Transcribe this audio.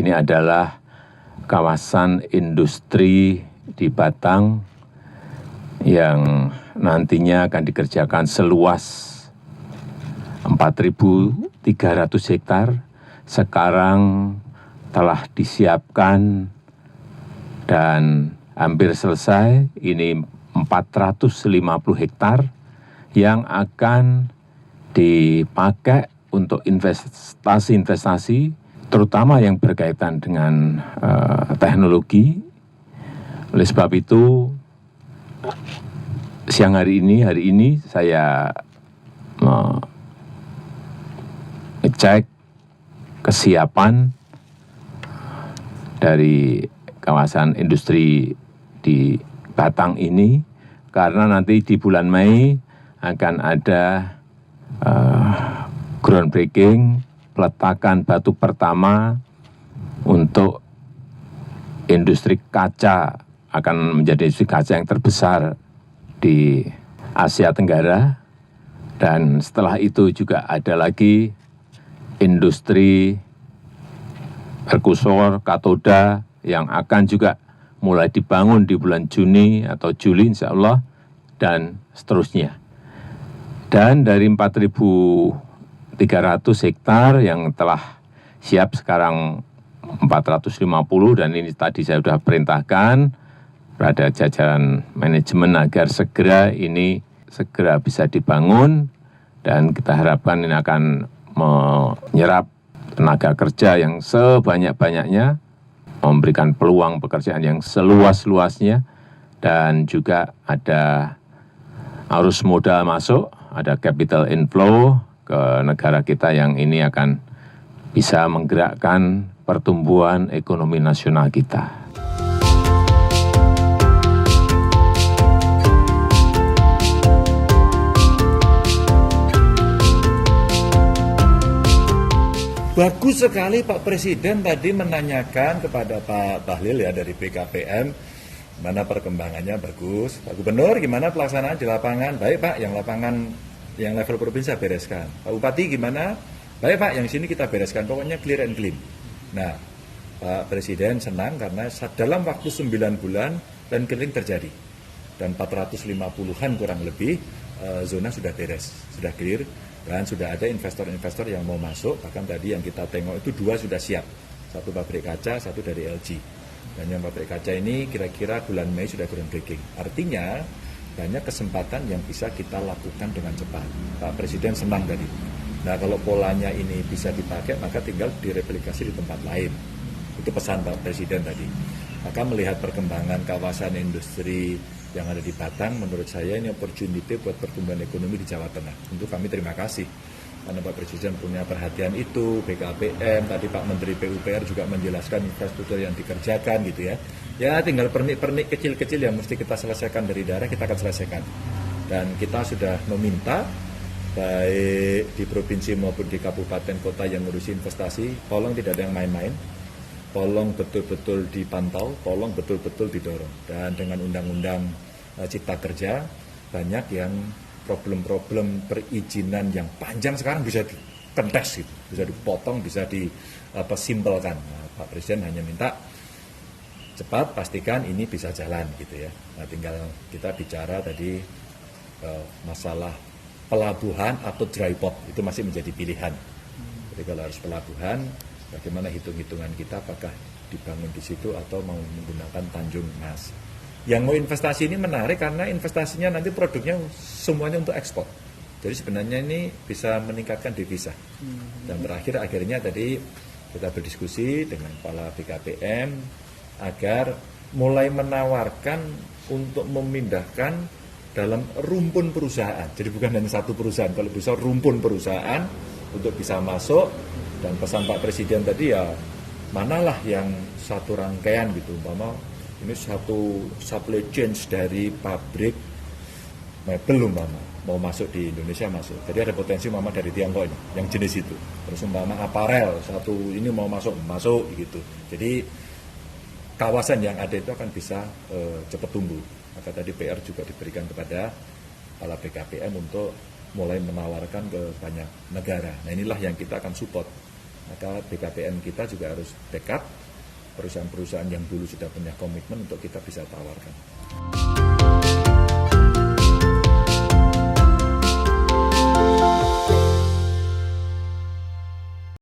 Ini adalah kawasan industri di Batang yang nantinya akan dikerjakan seluas 4.300 hektar. Sekarang telah disiapkan dan hampir selesai, ini 450 hektar yang akan dipakai untuk investasi-investasi, terutama yang berkaitan dengan teknologi. Oleh sebab itu, siang hari ini saya ngecek kesiapan dari kawasan industri di Batang ini, karena nanti di bulan Mei akan ada groundbreaking, peletakan batu pertama untuk industri kaca, akan menjadi industri kaca yang terbesar di Asia Tenggara. Dan setelah itu juga ada lagi industri perkusor katoda yang akan juga mulai dibangun di bulan Juni atau Juli insya Allah, dan seterusnya. Dan dari 4.300 hektar yang telah siap sekarang 450, dan ini tadi saya sudah perintahkan pada jajaran manajemen agar segera bisa dibangun, dan kita harapkan ini akan menyerap tenaga kerja yang sebanyak-banyaknya, memberikan peluang pekerjaan yang seluas-luasnya, dan juga ada arus modal masuk, ada capital inflow ke negara kita yang ini akan bisa menggerakkan pertumbuhan ekonomi nasional kita. Bagus sekali Pak Presiden tadi menanyakan kepada Pak Bahlil ya dari BKPM, mana perkembangannya bagus. Pak Gubernur gimana pelaksanaan di lapangan? Baik Pak, yang lapangan yang level provinsi saya bereskan. Pak Bupati gimana? Baik Pak, yang sini kita bereskan. Pokoknya clear and clean. Nah, Pak Presiden senang karena dalam waktu 9 bulan land clearing terjadi. Dan 450-an kurang lebih zona sudah beres, sudah clear. Dan sudah ada investor-investor yang mau masuk, bahkan tadi yang kita tengok itu 2 sudah siap. Satu pabrik kaca, satu dari LG. Dan yang pabrik kaca ini kira-kira bulan Mei sudah groundbreaking. Artinya banyak kesempatan yang bisa kita lakukan dengan cepat. Pak Presiden senang tadi. Nah kalau polanya ini bisa dipakai, maka tinggal direplikasi di tempat lain. Itu pesan Pak Presiden tadi. Maka melihat perkembangan kawasan industri yang ada di Batang, menurut saya ini opportunity buat pertumbuhan ekonomi di Jawa Tengah. Tentu kami terima kasih karena Pak Presiden punya perhatian itu, BKPM, tadi Pak Menteri PUPR juga menjelaskan infrastruktur yang dikerjakan gitu ya. Ya tinggal pernik-pernik kecil-kecil yang mesti kita selesaikan dari daerah, kita akan selesaikan. Dan kita sudah meminta baik di provinsi maupun di kabupaten kota yang ngurusi investasi, tolong tidak ada yang main-main. Tolong betul-betul dipantau, tolong betul-betul didorong. Dan dengan undang-undang Cipta Kerja, banyak yang problem-problem perizinan yang panjang sekarang bisa dikendes, gitu. Bisa dipotong, bisa disimpelkan. Nah, Pak Presiden hanya minta cepat, pastikan ini bisa jalan gitu ya. Nah, tinggal kita bicara tadi masalah pelabuhan atau dry port, itu masih menjadi pilihan. Jadi kalau harus pelabuhan, bagaimana hitung-hitungan kita, apakah dibangun di situ atau mau menggunakan Tanjung Mas. Yang mau investasi ini menarik karena investasinya nanti produknya semuanya untuk ekspor. Jadi sebenarnya ini bisa meningkatkan devisa. Dan terakhir akhirnya tadi kita berdiskusi dengan kepala BKPM agar mulai menawarkan untuk memindahkan dalam rumpun perusahaan. Jadi bukan hanya satu perusahaan, kalau bisa rumpun perusahaan untuk bisa masuk. Dan pesan Pak Presiden tadi ya, manalah yang satu rangkaian gitu, umpama ini satu supply chain dari pabrik mebel umpama mau masuk di Indonesia masuk. Jadi ada potensi umpama dari Tiongkok ini, yang jenis itu. Terus umpama aparel satu ini mau masuk gitu. Jadi kawasan yang ada itu akan bisa cepat tumbuh. Maka tadi PR juga diberikan kepada kepala BKPM untuk mulai menawarkan ke banyak negara. Nah inilah yang kita akan support. Maka BKPM kita juga harus backup perusahaan-perusahaan yang dulu sudah punya komitmen untuk kita bisa tawarkan.